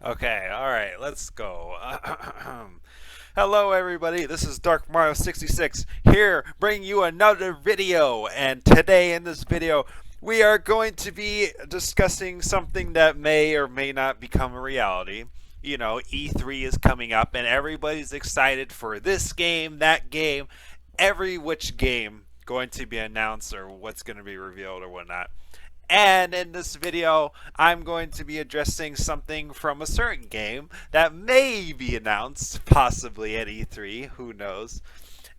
Okay, alright, let's go. Hello, everybody. This is Dark Mario 66 here, bringing you another video. And today, in this video, we are going to be discussing something that may or may not become a reality. You know, E3 is coming up, and everybody's excited for this game, that game, every which game going to be announced or what's going to be revealed or whatnot. And in this video, I'm going to be addressing something from a certain game that may be announced, possibly at E3, who knows.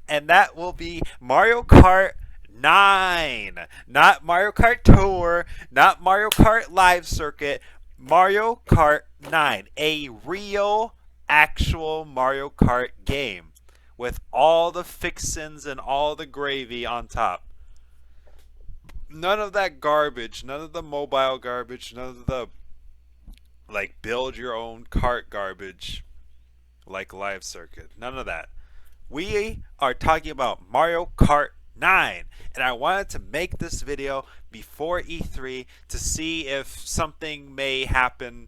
And that will be Mario Kart 9. Not Mario Kart Tour, not Mario Kart Live Circuit, Mario Kart 9. A real, actual Mario Kart game with all the fixins and all the gravy on top. None of that garbage, none of the mobile garbage, none of the like build your own cart garbage like live circuit. None of that. We are talking about Mario Kart 9, and I wanted to make this video before E3 to see if something may happen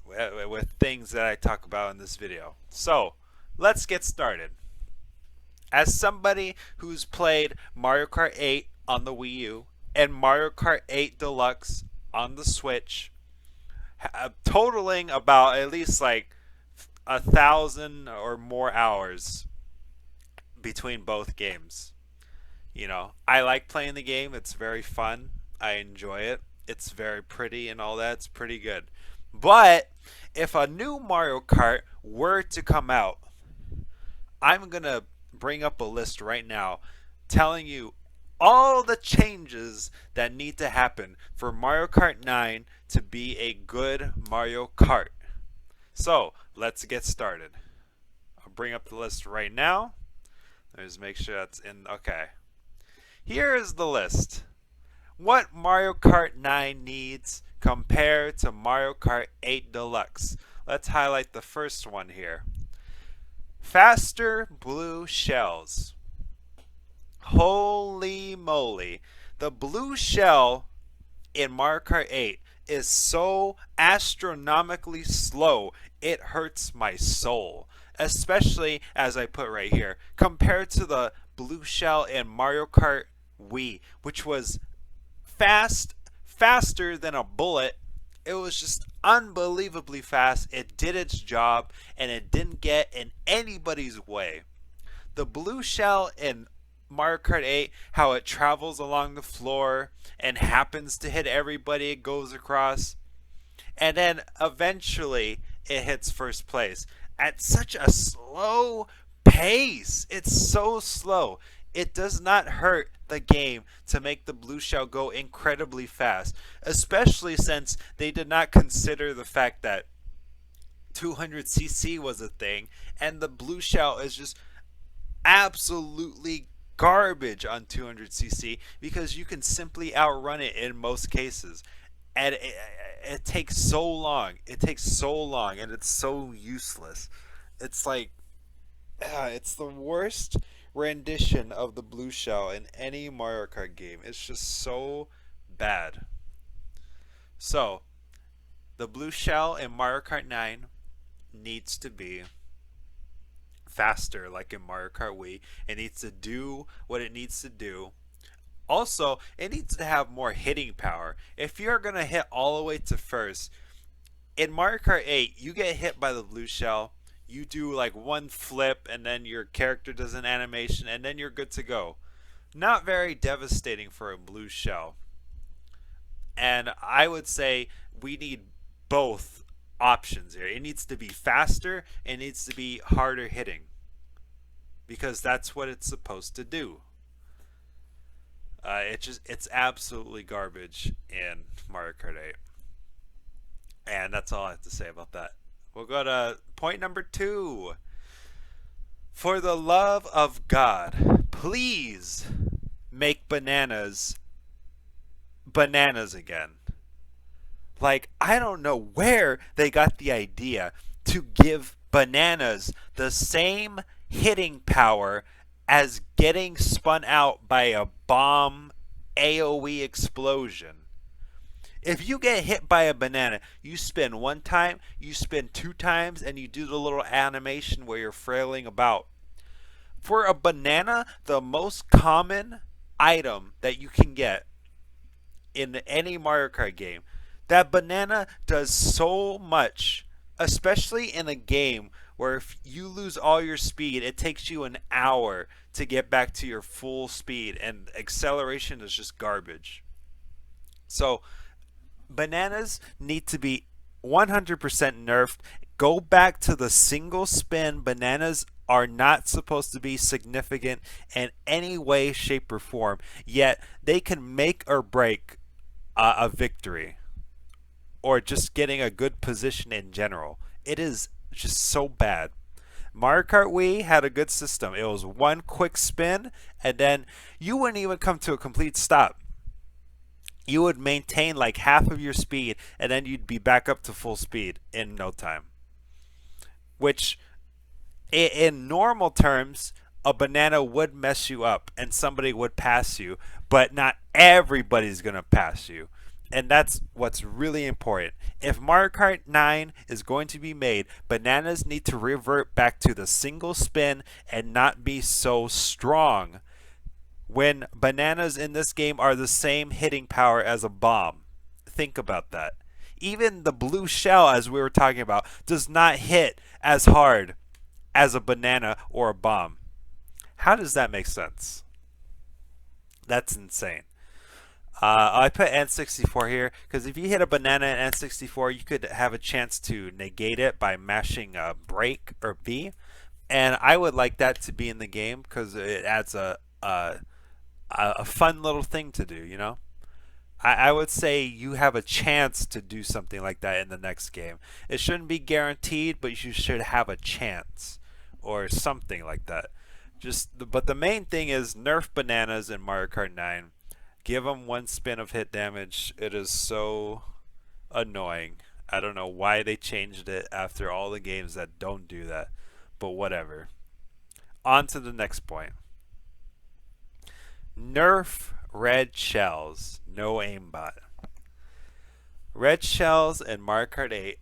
with things that I talk about in this video. So, let's get started. As somebody who's played Mario Kart 8 on the Wii U and Mario Kart 8 Deluxe on the Switch, totaling about at least like 1,000 or more hours between both games. You know, I like playing the game. It's very fun. I enjoy it. It's very pretty and all that. It's pretty good. But if a new Mario Kart were to come out, I'm going to bring up a list right now telling you all the changes that need to happen for Mario Kart 9 to be a good Mario Kart. So, let's get started. I'll bring up the list right now. Let's make sure that's in. Okay. Here is the list. What Mario Kart 9 needs compared to Mario Kart 8 Deluxe. Let's highlight the first one here. Faster blue shells. Holy moly. The blue shell in Mario Kart 8 is so astronomically slow, it hurts my soul. Especially, as I put right here, compared to the blue shell in Mario Kart Wii, which was faster than a bullet. It was just unbelievably fast. It did its job, and it didn't get in anybody's way. The blue shell in Mario Kart 8, how it travels along the floor and happens to hit everybody it goes across, and then eventually it hits first place at such a slow pace. It's so slow. It does not hurt the game to make the blue shell go incredibly fast, especially since they did not consider the fact that 200cc was a thing, and the blue shell is just absolutely garbage on 200cc because you can simply outrun it in most cases. And it takes so long. It takes so long, and it's so useless. It's like, it's the worst rendition of the blue shell in any Mario Kart game. It's just so bad. So, the blue shell in Mario Kart 9 needs to be faster, like in Mario Kart Wii. It needs to do what it needs to do. Also, it needs to have more hitting power. If you're going to hit all the way to first, in Mario Kart 8, you get hit by the blue shell, you do like one flip, and then your character does an animation, and then you're good to go. Not very devastating for a blue shell. And I would say we need both options here. It needs to be faster, and it needs to be harder hitting. Because that's what it's supposed to do. It's absolutely garbage in Mario Kart 8. And that's all I have to say about that. We'll go to point number 2. For the love of God, please make bananas again. Like, I don't know where they got the idea to give bananas the same hitting power as getting spun out by a bomb AoE explosion. If you get hit by a banana, you spin one time, you spin two times, and you do the little animation where you're frailing about. For a banana, the most common item that you can get in any Mario Kart game, that banana does so much, especially in a game where if you lose all your speed, it takes you an hour to get back to your full speed, and acceleration is just garbage. So bananas need to be 100% nerfed. Go back to the single spin. Bananas are not supposed to be significant in any way, shape, or form, yet they can make or break a victory or just getting a good position in general. It is just so bad. Mario Kart Wii had a good system. It was one quick spin, and then you wouldn't even come to a complete stop. You would maintain like half of your speed, and then you'd be back up to full speed in no time. Which, in normal terms, a banana would mess you up and somebody would pass you, but not everybody's going to pass you. And that's what's really important. If Mario Kart 9 is going to be made, bananas need to revert back to the single spin and not be so strong when bananas in this game are the same hitting power as a bomb. Think about that. Even the blue shell, as we were talking about, does not hit as hard as a banana or a bomb. How does that make sense? That's insane. I put N64 here because if you hit a banana in N64, you could have a chance to negate it by mashing break or B, and I would like that to be in the game because it adds a fun little thing to do. You know, I would say you have a chance to do something like that in the next game. It shouldn't be guaranteed, but you should have a chance or something like that. But the main thing is nerf bananas in Mario Kart 9. Give them one spin of hit damage. It is so annoying. I don't know why they changed it after all the games that don't do that, but whatever. On to the next point. Nerf red shells. No aimbot. Red shells in Mario Kart 8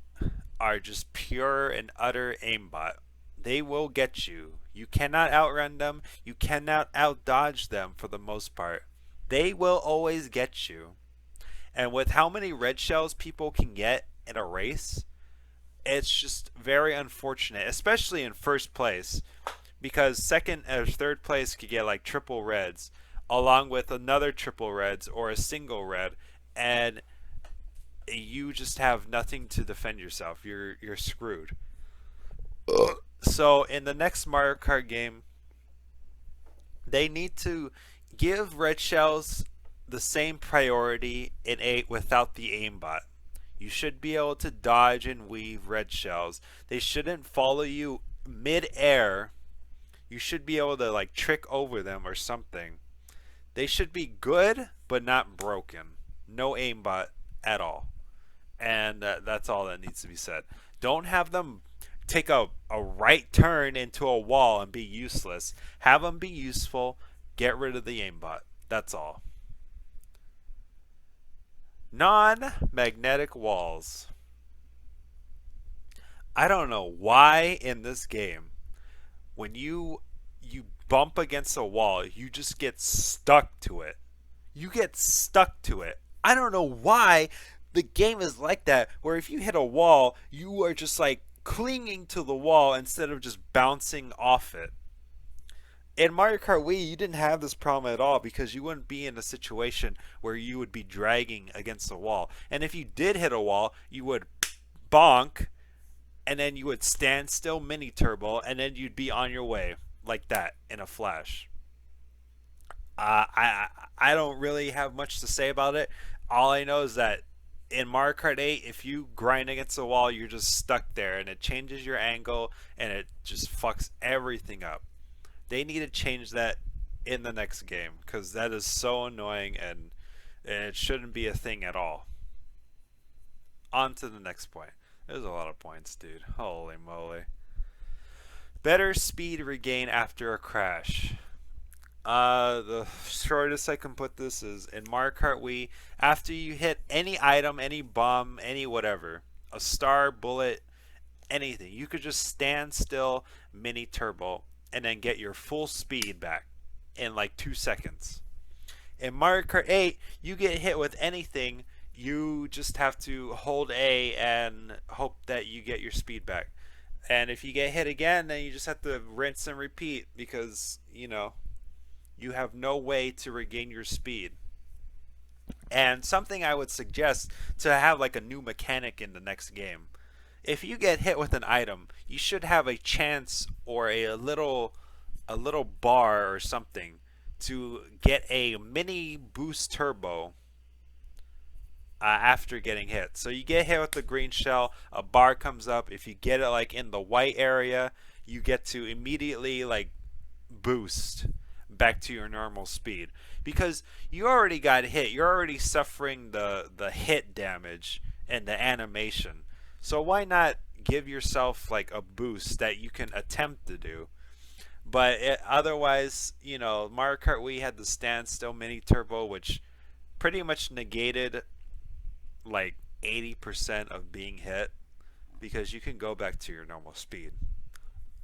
are just pure and utter aimbot. They will get you. You cannot outrun them. You cannot outdodge them for the most part. They will always get you. And with how many red shells people can get in a race, it's just very unfortunate, especially in first place, because second or third place could get like triple reds, along with another triple reds or a single red, and you just have nothing to defend yourself. You're screwed. So in the next Mario Kart game, they need to give red shells the same priority in 8 without the aimbot. You should be able to dodge and weave red shells. They shouldn't follow you mid-air. You should be able to like trick over them or something. They should be good but not broken. No aimbot at all. And that's all that needs to be said. Don't have them take a right turn into a wall and be useless. Have them be useful. Get rid of the aimbot. That's all. Non-magnetic walls. I don't know why in this game, when you bump against a wall, you just get stuck to it. You get stuck to it. I don't know why the game is like that, where if you hit a wall, you are just like clinging to the wall instead of just bouncing off it. In Mario Kart Wii, you didn't have this problem at all because you wouldn't be in a situation where you would be dragging against a wall. And if you did hit a wall, you would bonk, and then you would stand still mini turbo, and then you'd be on your way like that in a flash. I don't really have much to say about it. All I know is that in Mario Kart 8, if you grind against a wall, you're just stuck there, and it changes your angle, and it just fucks everything up. They need to change that in the next game because that is so annoying and it shouldn't be a thing at all. On to the next point. There's a lot of points, dude. Holy moly. Better speed regain after a crash. The shortest I can put this is in Mario Kart Wii. After you hit any item, any bomb, any whatever, a star, bullet, anything, you could just stand still, mini turbo, and then get your full speed back in like 2 seconds. In Mario Kart 8, you get hit with anything, you just have to hold A and hope that you get your speed back. And if you get hit again, then you just have to rinse and repeat because, you have no way to regain your speed. And something I would suggest to have like a new mechanic in the next game. If you get hit with an item, you should have a chance or a little bar or something to get a mini boost turbo after getting hit. So you get hit with the green shell, a bar comes up. If you get it like in the white area, you get to immediately like boost back to your normal speed because you already got hit. You're already suffering the hit damage and the animation. So why not give yourself like a boost that you can attempt to do? But otherwise, Mario Kart Wii had the standstill mini turbo, which pretty much negated like 80% of being hit because you can go back to your normal speed.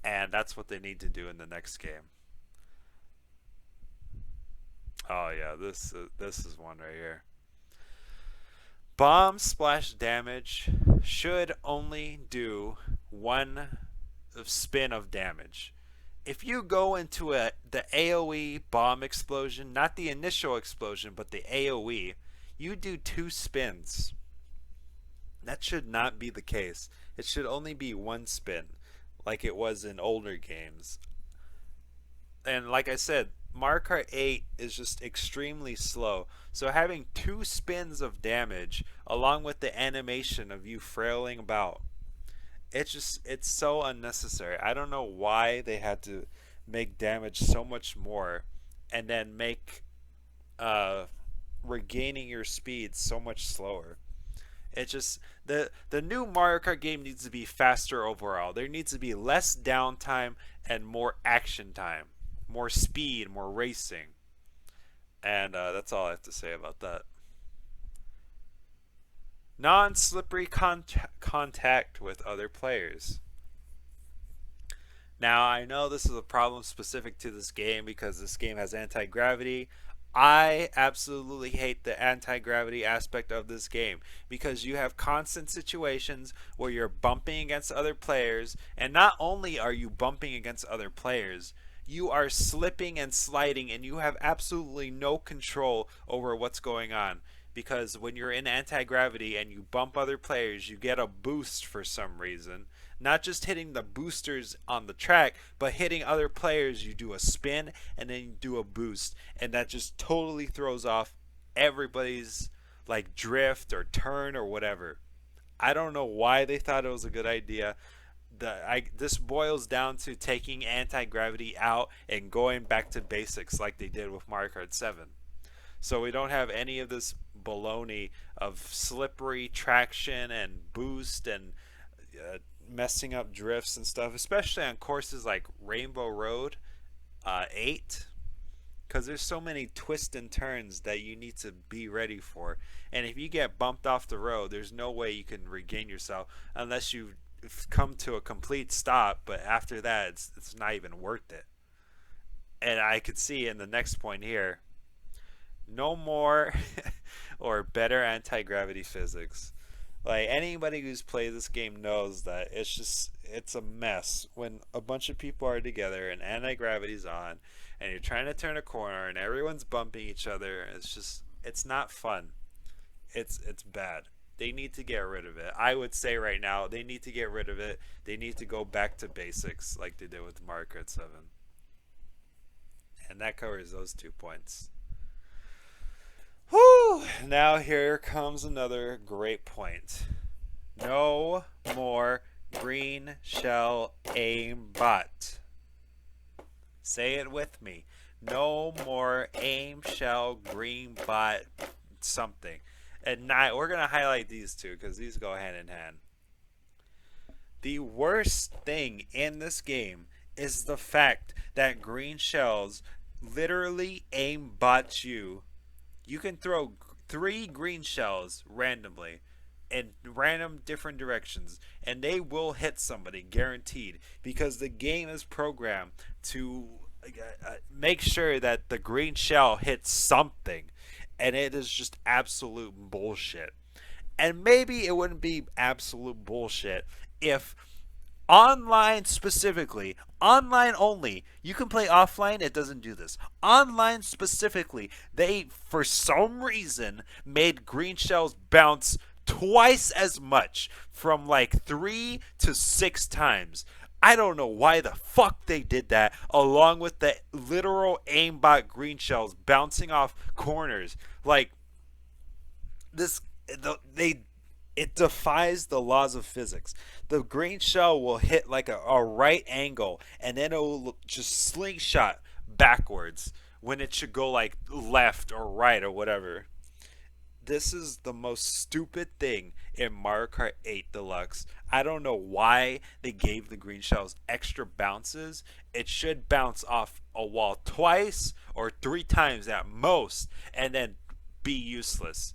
And that's what they need to do in the next game. Oh yeah, this is one right here. Bomb splash damage should only do one spin of damage. If you go into the AoE bomb explosion, not the initial explosion, but the AoE, you do 2 spins. That should not be the case. It should only be 1 spin, like it was in older games. And like I said, Mario Kart 8 is just extremely slow. So having 2 spins of damage along with the animation of you frailing about, it's so unnecessary. I don't know why they had to make damage so much more and then make uh, regaining your speed so much slower. It just the new Mario Kart game needs to be faster overall. There needs to be less downtime and more action time, more speed, more racing, and that's all I have to say about that. Non-slippery contact with other players. Now, I know this is a problem specific to this game because this game has anti gravity. I absolutely hate the anti gravity aspect of this game because you have constant situations where you're bumping against other players, and not only are you bumping against other players, you are slipping and sliding, and you have absolutely no control over what's going on. Because when you're in anti gravity and you bump other players, you get a boost for some reason. Not just hitting the boosters on the track, but hitting other players, you do a spin and then you do a boost. And that just totally throws off everybody's like drift or turn or whatever. I don't know why they thought it was a good idea. This boils down to taking anti gravity out and going back to basics like they did with Mario Kart 7. So we don't have any of this baloney of slippery traction and boost and messing up drifts and stuff, especially on courses like Rainbow Road 8, because there's so many twists and turns that you need to be ready for. And if you get bumped off the road, there's no way you can regain yourself unless you come to a complete stop. But after that, it's not even worth it. And I could see in the next point here, no more or better anti-gravity physics. Like anybody who's played this game knows that it's a mess when a bunch of people are together and anti-gravity's on and you're trying to turn a corner and everyone's bumping each other. It's not fun. It's bad. They need to get rid of it. I would say right now they need to get rid of it. They need to go back to basics like they did with Mario Kart 7. And that covers those 2 points. Whew! Now here comes another great point. No more green shell aimbot. Say it with me. No more aim shell green bot something. And we're gonna highlight these two because these go hand in hand. The worst thing in this game is the fact that green shells literally aimbot you. You can throw three green shells randomly in random different directions, and they will hit somebody guaranteed because the game is programmed to make sure that the green shell hits something, and it is just absolute bullshit. And maybe it wouldn't be absolute bullshit if online specifically, online only. You can play offline, it doesn't do this. Online specifically, they for some reason made green shells bounce twice as much from like 3 to 6 times. I don't know why the fuck they did that, along with the literal aimbot green shells bouncing off corners. Like this they it defies the laws of physics. The green shell will hit like a right angle, and then it will just slingshot backwards when it should go like left or right or whatever. This is the most stupid thing in Mario Kart 8 Deluxe. I don't know why they gave the green shells extra bounces. It should bounce off a wall twice or three times at most and then be useless.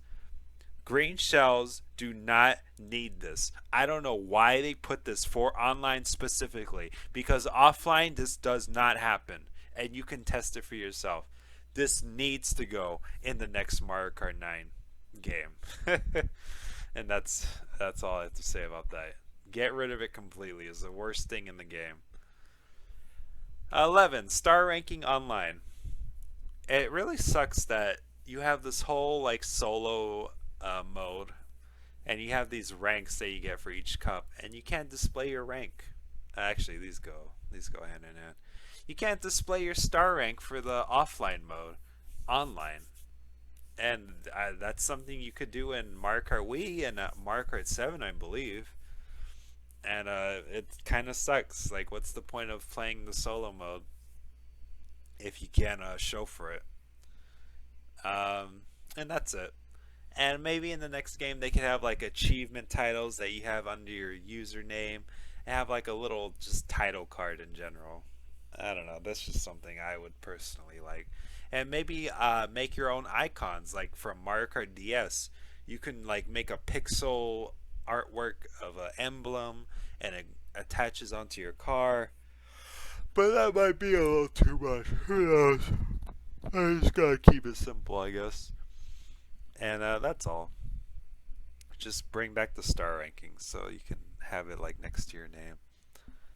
Green shells do not need this. I don't know why they put this for online specifically, because offline this does not happen, and you can test it for yourself. This needs to go in the next Mario Kart 9 game. And that's all I have to say about that. Get rid of it completely is the worst thing in the game. 11. Star ranking online. It really sucks that you have this whole like solo mode, and you have these ranks that you get for each cup, and you can't display your rank. Actually, these go hand in hand. You can't display your star rank for the offline mode online, and that's something you could do in Mario Kart Wii and Mario Kart 7, I believe. And it kind of sucks. Like, what's the point of playing the solo mode if you can't show for it? And that's it. And maybe in the next game they could have like achievement titles that you have under your username and have like a little just title card in general. I don't know. That's just something I would personally like. And maybe make your own icons like from Mario Kart DS. You can like make a pixel artwork of an emblem and it attaches onto your car. But that might be a little too much. Who knows? I just gotta keep it simple, I guess. And that's all. Just bring back the star rankings so you can have it like next to your name.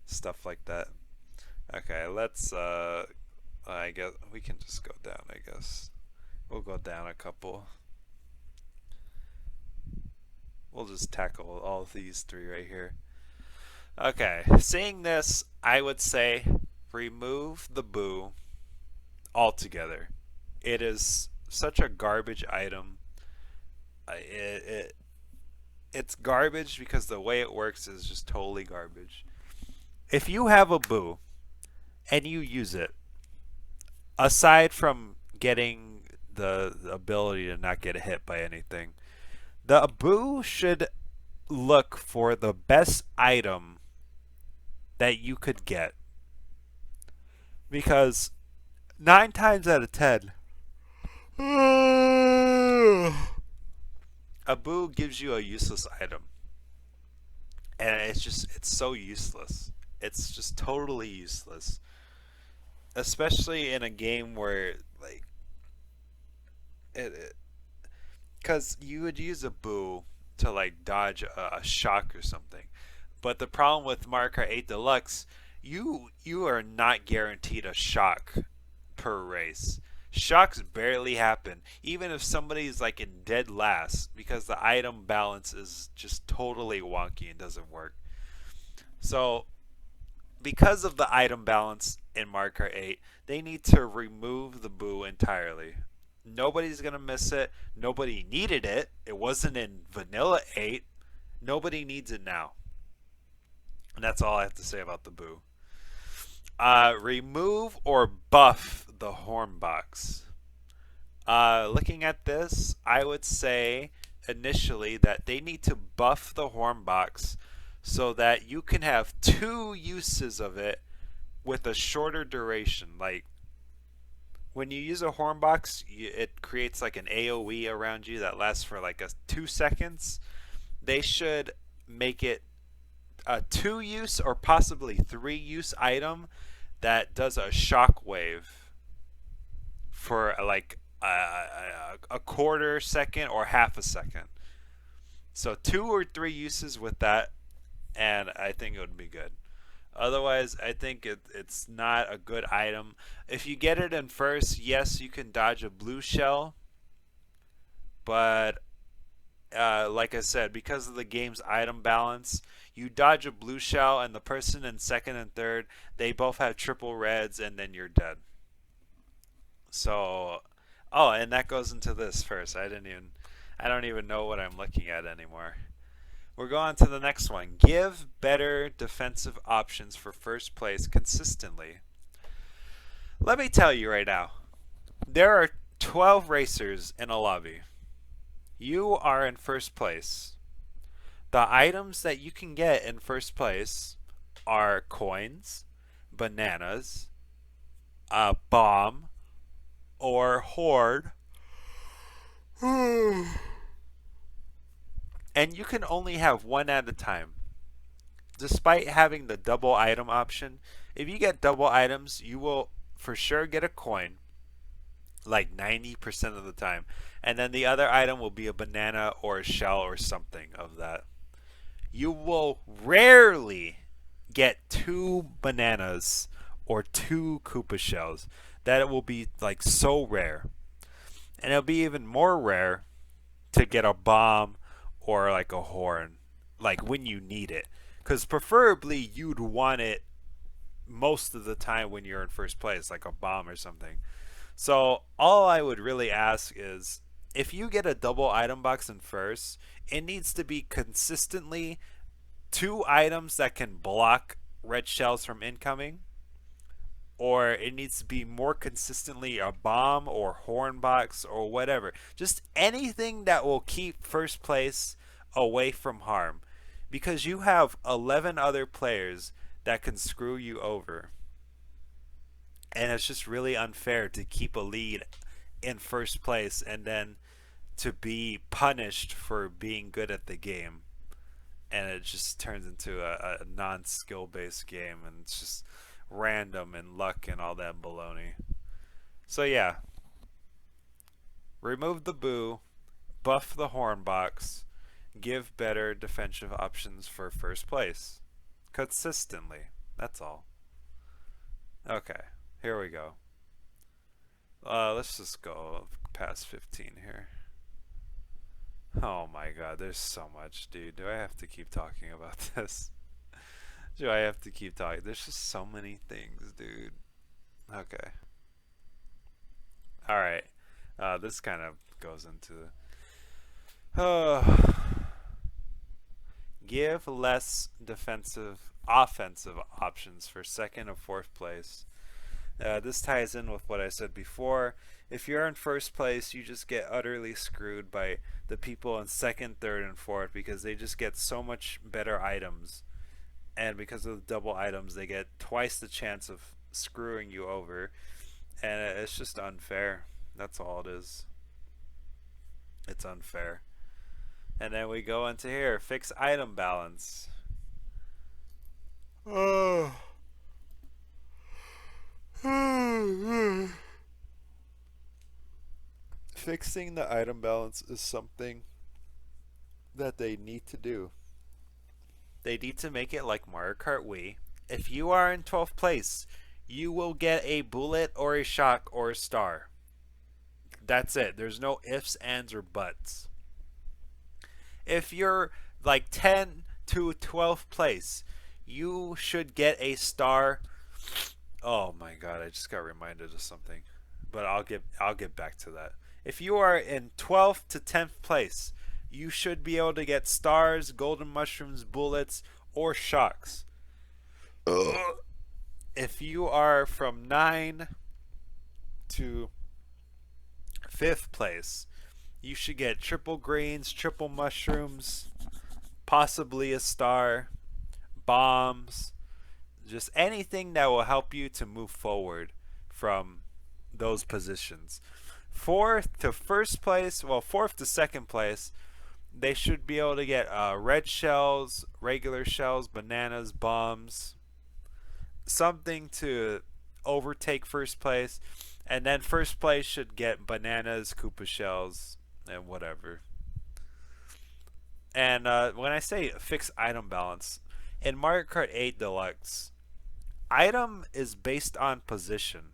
Stuff like that. Okay, let's I guess we can just go down, I guess. We'll go down a couple. We'll just tackle all of these three right here. Okay, seeing this, I would say remove the boo altogether. It is such a garbage item. It's garbage because the way it works is just totally garbage. If you have a boo and you use it, aside from getting the ability to not get hit by anything, the boo should look for the best item that you could get. Because 9 times out of 10, a boo gives you a useless item. And it's so useless. It's just totally useless. Especially in a game where, like, because you would use a boo to, like, dodge a shock or something. But the problem with Mario Kart 8 Deluxe, you are not guaranteed a shock per race. Shocks barely happen, even if somebody's like in dead last, because the item balance is just totally wonky and doesn't work. So, because of the item balance in Mario Kart 8, they need to remove the boo entirely. Nobody's gonna miss it. Nobody needed it. It wasn't in Vanilla 8. Nobody needs it now. And that's all I have to say about the boo. Remove or buff the horn box. Looking at this, I would say initially that they need to buff the horn box so that you can have 2 uses of it with a shorter duration. Like, when you use a horn box, it creates like an AoE around you that lasts for like 2 seconds. They should make it a two use or possibly three use item that does a shockwave for like a quarter second or half a second. So two or three uses with that, and I think it would be good. Otherwise, I think it's not a good item. If you get it in first, yes, you can dodge a blue shell, but like I said, because of the game's item balance, you dodge a blue shell, and the person in second and third, they both have triple reds, and then you're dead. So, oh, and that goes into this first. I don't even know what I'm looking at anymore. We're going to the next one. Give better defensive options for first place consistently. Let me tell you right now, there are 12 racers in a lobby. You are in first place. The items that you can get in first place are coins, bananas, a bomb, or horde. And you can only have one at a time. Despite having the double item option, if you get double items, you will for sure get a coin, like 90% of the time. And then the other item will be a banana or a shell or something of that. You will rarely get two bananas or two Koopa shells. That it will be like so rare. And it'll be even more rare to get a bomb or like a horn, like when you need it. Because preferably you'd want it most of the time when you're in first place, like a bomb or something. So all I would really ask is if you get a double item box in first, it needs to be consistently two items that can block red shells from incoming, or it needs to be more consistently a bomb or horn box or whatever. Just anything that will keep first place away from harm. Because you have 11 other players that can screw you over. And it's just really unfair to keep a lead in first place and then to be punished for being good at the game. And it just turns into a non skill based game, and it's just random and luck and all that baloney. So, yeah, remove the boo, buff the horn box, give better defensive options for first place. Consistently. That's all. Okay, here we go. Let's just go past 15 here. Oh my god, there's so much, dude. Do I have to keep talking about this? Do I have to keep talking? There's just so many things, dude. Okay. Alright. This kind of goes into give less offensive options for second or fourth place. This ties in with what I said before. If you're in first place, you just get utterly screwed by the people in second, third, and fourth because they just get so much better items. And because of the double items, they get twice the chance of screwing you over. And it's just unfair. That's all it is. It's unfair. And then we go into here. Fix item balance. Oh. Fixing the item balance is something that they need to do. They need to make it like Mario Kart Wii. If you are in 12th place, you will get a bullet or a shock or a star. That's it. There's no ifs, ands, or buts. If you're like 10 to 12th place, you should get a star. Oh my god, I just got reminded of something. But I'll get back to that. If you are in 12th to 10th place, you should be able to get stars, golden mushrooms, bullets, or shocks. If you are from 9 to 5th place, you should get triple greens, triple mushrooms, possibly a star, bombs, just anything that will help you to move forward from those positions. Fourth to first place, well, fourth to second place, they should be able to get red shells, regular shells, bananas, bombs, something to overtake first place, and then first place should get bananas, Koopa shells, and whatever. And when I say fix item balance, in Mario Kart 8 Deluxe, item is based on position.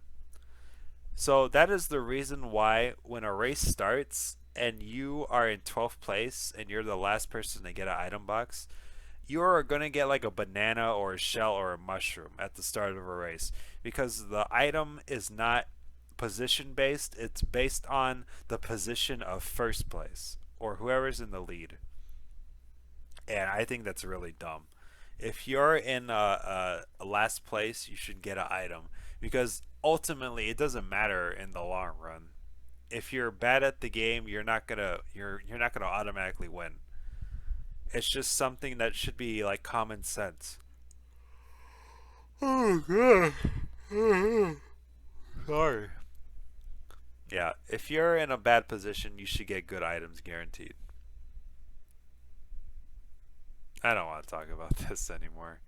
So that is the reason why when a race starts and you are in 12th place and you're the last person to get an item box, you're going to get like a banana or a shell or a mushroom at the start of a race because the item is not position based, it's based on the position of first place or whoever's in the lead. And I think that's really dumb. If you're in a last place, you should get an item because ultimately it doesn't matter in the long run. If you're bad at the game, you're not gonna automatically win. It's just something that should be like common sense. Oh god. Sorry. Yeah, if you're in a bad position, you should get good items guaranteed. I don't want to talk about this anymore.